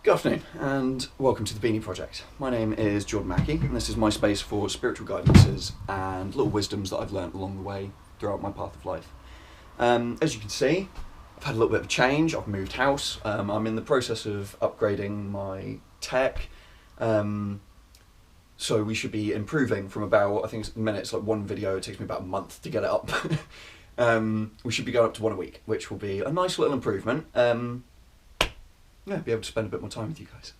Good afternoon and welcome to the Beanie Project. My name is Jordan Mackey and this is my space for spiritual guidances and little wisdoms that I've learnt along the way throughout my path of life. As you can see, I've had a little bit of a change. I've moved house. I'm in the process of upgrading my tech. So we should be improving from about, I think at the minute it's like one video, it takes me about a month to get it up. We should be going up to one a week, which will be a nice little improvement. Yeah, be able to spend a bit more time with you guys.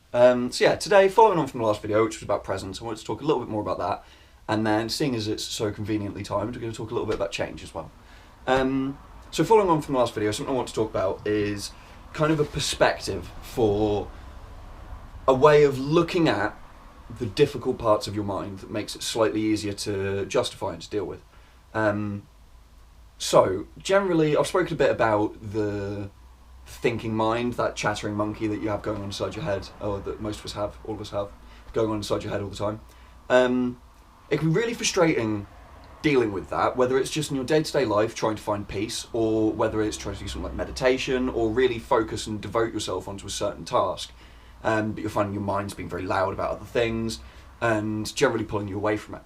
So yeah, today, following on from the last video, which was about presents, I wanted to talk a little bit more about that. And then, seeing as it's so conveniently timed, we're going to talk a little bit about change as well. So following on from the last video, something I want to talk about is kind of a perspective for a way of looking at the difficult parts of your mind that makes it slightly easier to justify and to deal with. So, generally, I've spoken a bit about the thinking mind, that chattering monkey that you have going on inside your head, or that most of us have, all of us have, going on inside your head all the time. It can be really frustrating dealing with that, whether it's just in your day-to-day life trying to find peace, or whether it's trying to do something like meditation, or really focus and devote yourself onto a certain task. But you're finding your mind's being very loud about other things, and generally pulling you away from it.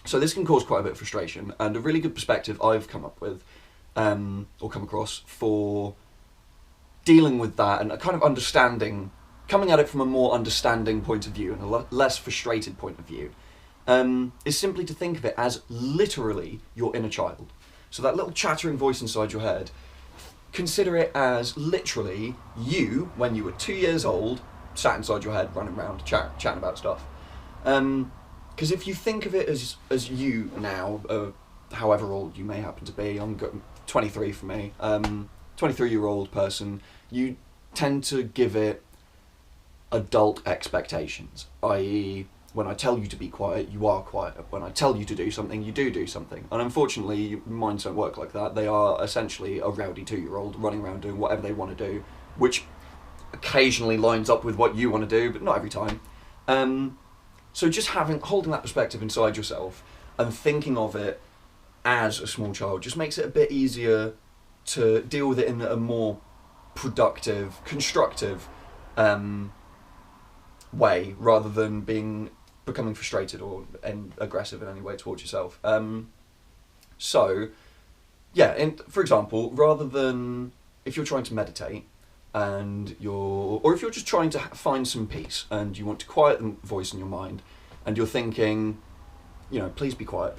So this can cause quite a bit of frustration, and a really good perspective I've come up with, or come across, for dealing with that and a kind of understanding, coming at it from a more understanding point of view and a less frustrated point of view, is simply to think of it as literally your inner child. So that little chattering voice inside your head, consider it as literally you, when you were 2 years old, sat inside your head, running around, chatting about stuff. Because if you think of it as you now, however old you may happen to be, I'm 23 for me, 23-year-old person, you tend to give it adult expectations, i.e. when I tell you to be quiet, you are quiet. When I tell you to do something, you do something. And unfortunately, minds don't work like that. They are essentially a rowdy 2-year-old running around doing whatever they want to do, which occasionally lines up with what you want to do, but not every time. So just holding that perspective inside yourself and thinking of it as a small child just makes it a bit easier to deal with it in a more productive, constructive way, rather than becoming frustrated or aggressive in any way towards yourself. So, yeah, for example, rather than if you're trying to meditate and or if you're just trying to find some peace and you want to quiet the voice in your mind and you're thinking, you know, please be quiet,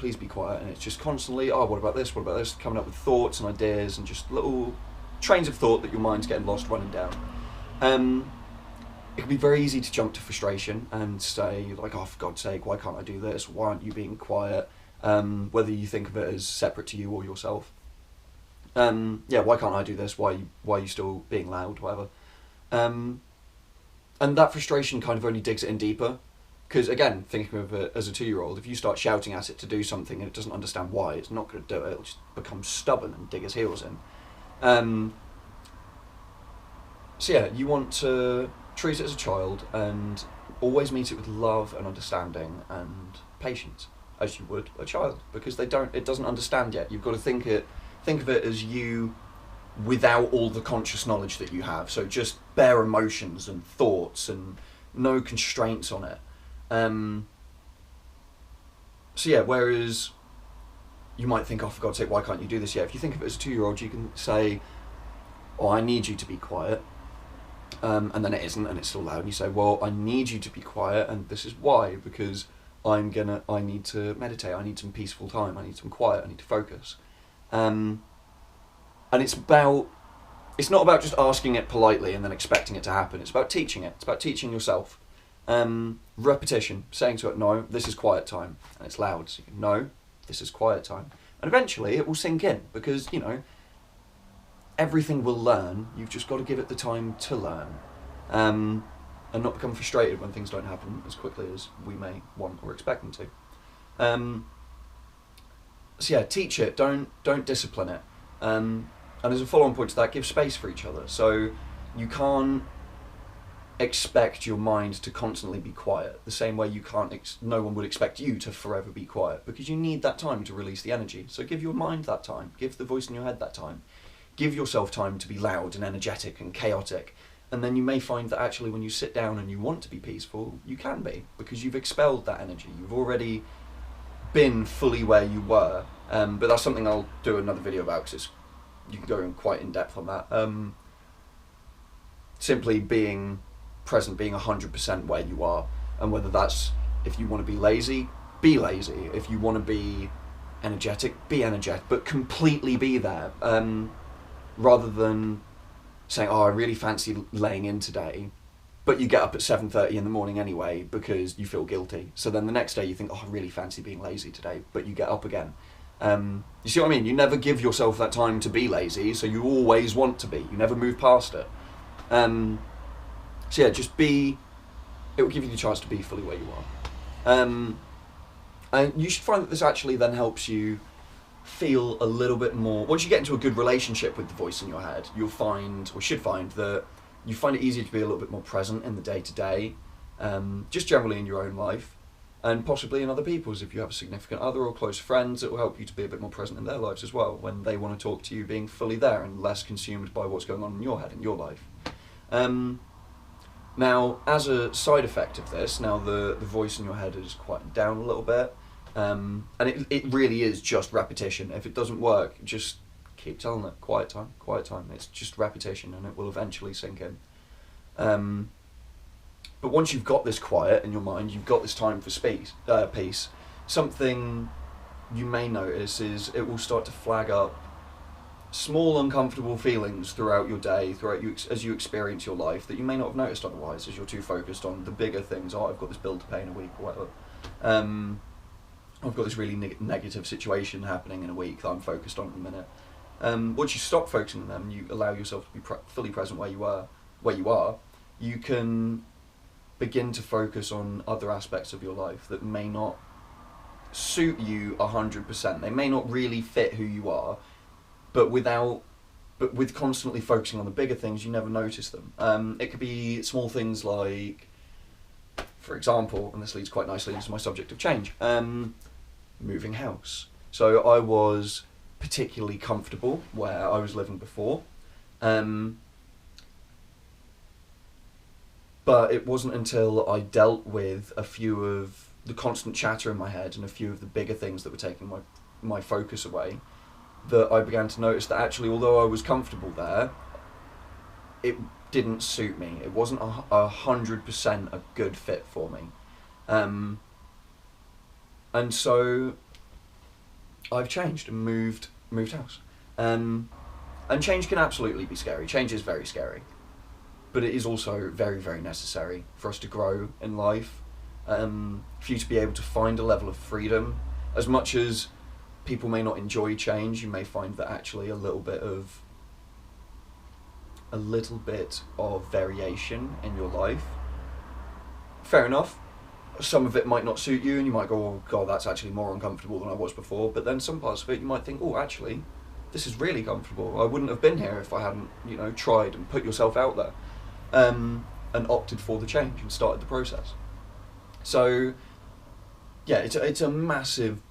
and it's just constantly, oh, what about this, coming up with thoughts and ideas and just little trains of thought that your mind's getting lost running down. It can be very easy to jump to frustration and say, like, oh, for God's sake, why can't I do this? Why aren't you being quiet? Whether you think of it as separate to you or yourself. Yeah, why can't I do this? Why are you still being loud, whatever? And that frustration kind of only digs it in deeper. Because again, thinking of it as a 2-year-old, if you start shouting at it to do something and it doesn't understand why, it's not going to do it. It'll just become stubborn and dig its heels in. So yeah, you want to treat it as a child and always meet it with love and understanding and patience, as you would a child, because it doesn't understand yet. You've got to think of it as you without all the conscious knowledge that you have. So just bare emotions and thoughts and no constraints on it. So yeah, whereas you might think, oh, for God's sake, why can't you do this yet? If you think of it as a 2-year-old, you can say, oh, I need you to be quiet. And then it isn't, and it's still loud, and you say, well, I need you to be quiet, and this is why, because I need to meditate, I need some peaceful time, I need some quiet, I need to focus. And it's not about just asking it politely and then expecting it to happen, it's about teaching it, it's about teaching yourself. Repetition, saying to it, no, this is quiet time, and it's loud, so no, this is quiet time. And eventually it will sink in, because, you know, everything will learn, you've just got to give it the time to learn. And not become frustrated when things don't happen as quickly as we may want or expect them to. So yeah, teach it, don't discipline it. And as a follow-on point to that, give space for each other. So you can't expect your mind to constantly be quiet, the same way you can't, no one would expect you to forever be quiet, because you need that time to release the energy. So give your mind that time, give the voice in your head that time. Give yourself time to be loud and energetic and chaotic, And then you may find that actually when you sit down and you want to be peaceful, you can be, because you've expelled that energy. You've already been fully where you were. But that's something I'll do another video about, because you can go in quite in depth on that. Simply being present, being 100% where you are, and whether that's, if you want to be lazy, be lazy. If you want to be energetic, be energetic, but completely be there, rather than saying, oh, I really fancy laying in today, but you get up at 7:30 in the morning anyway because you feel guilty. So then the next day you think, oh, I really fancy being lazy today, but you get up again. You see what I mean? You never give yourself that time to be lazy, so you always want to be. You never move past it. So yeah, just be. It will give you the chance to be fully where you are. And you should find that this actually then helps you feel a little bit more. Once you get into a good relationship with the voice in your head, you'll find, or should find, that you find it easier to be a little bit more present in the day-to-day, just generally in your own life, and possibly in other people's. If you have a significant other or close friends, it will help you to be a bit more present in their lives as well, when they want to talk to you, being fully there and less consumed by what's going on in your head, in your life. Now, as a side effect of this, now the voice in your head is quieted down a little bit, and it really is just repetition. If it doesn't work, just keep telling it, quiet time, quiet time. It's just repetition, and it will eventually sink in. But once you've got this quiet in your mind, you've got this time for peace, something you may notice is it will start to flag up small uncomfortable feelings throughout your day, as you experience your life, that you may not have noticed otherwise, as you're too focused on the bigger things. Oh, I've got this bill to pay in a week, or whatever. I've got this really negative situation happening in a week that I'm focused on at the minute. Once you stop focusing on them, you allow yourself to be fully present where you are, you can begin to focus on other aspects of your life that may not suit you 100%. They may not really fit who you are, but with constantly focusing on the bigger things, you never notice them. It could be small things like, for example, and this leads quite nicely into my subject of change, moving house. So I was particularly comfortable where I was living before, but it wasn't until I dealt with a few of the constant chatter in my head and a few of the bigger things that were taking my focus away, that I began to notice that actually, although I was comfortable there, it didn't suit me. It wasn't 100% a good fit for me. And so I've changed and moved house. And change can absolutely be scary. Change is very scary. But it is also very, very necessary for us to grow in life, for you to be able to find a level of freedom. As much as people may not enjoy change, you may find that actually a little bit of variation in your life, fair enough. Some of it might not suit you, and you might go, oh god, that's actually more uncomfortable than I was before. But then some parts of it you might think, oh, actually this is really comfortable. I wouldn't have been here if I hadn't, tried and put yourself out there, and opted for the change and started the process. So yeah, it's a massive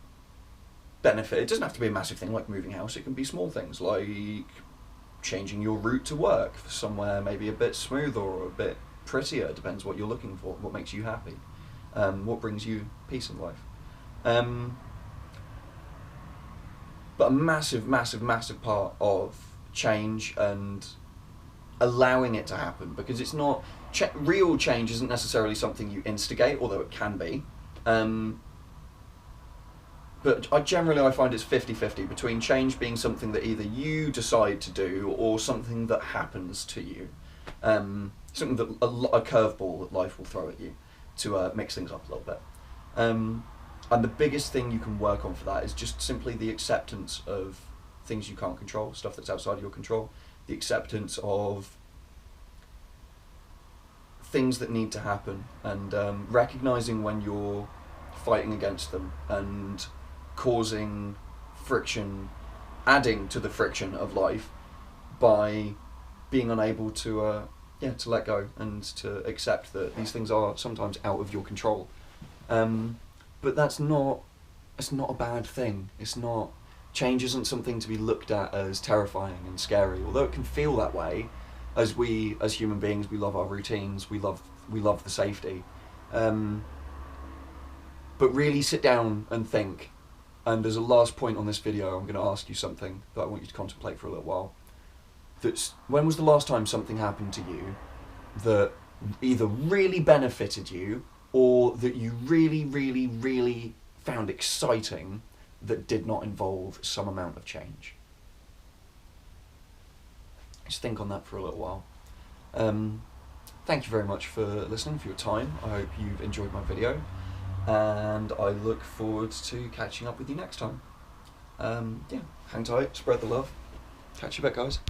benefit. It doesn't have to be a massive thing like moving house. It can be small things like changing your route to work for somewhere maybe a bit smoother or a bit prettier. It depends what you're looking for, what makes you happy, what brings you peace in life. But a massive, massive, massive part of change and allowing it to happen, because it's not real change isn't necessarily something you instigate, although it can be. But I find it's 50-50 between change being something that either you decide to do or something that happens to you. Something that a curveball that life will throw at you to mix things up a little bit. And the biggest thing you can work on for that is just simply the acceptance of things you can't control, stuff that's outside of your control, the acceptance of things that need to happen, and recognizing when you're fighting against them and causing friction, adding to the friction of life by being unable to let go and to accept that these things are sometimes out of your control. But it's not a bad thing. Change isn't something to be looked at as terrifying and scary, although it can feel that way. as human beings, we love our routines, we love the safety. But really sit down and think. And as a last point on this video, I'm going to ask you something that I want you to contemplate for a little while. That's, when was the last time something happened to you that either really benefited you or that you really, really, really found exciting that did not involve some amount of change? Just think on that for a little while. Thank you very much for listening, for your time. I hope you've enjoyed my video, and I look forward to catching up with you next time. Yeah, hang tight, spread the love. Catch you back, guys.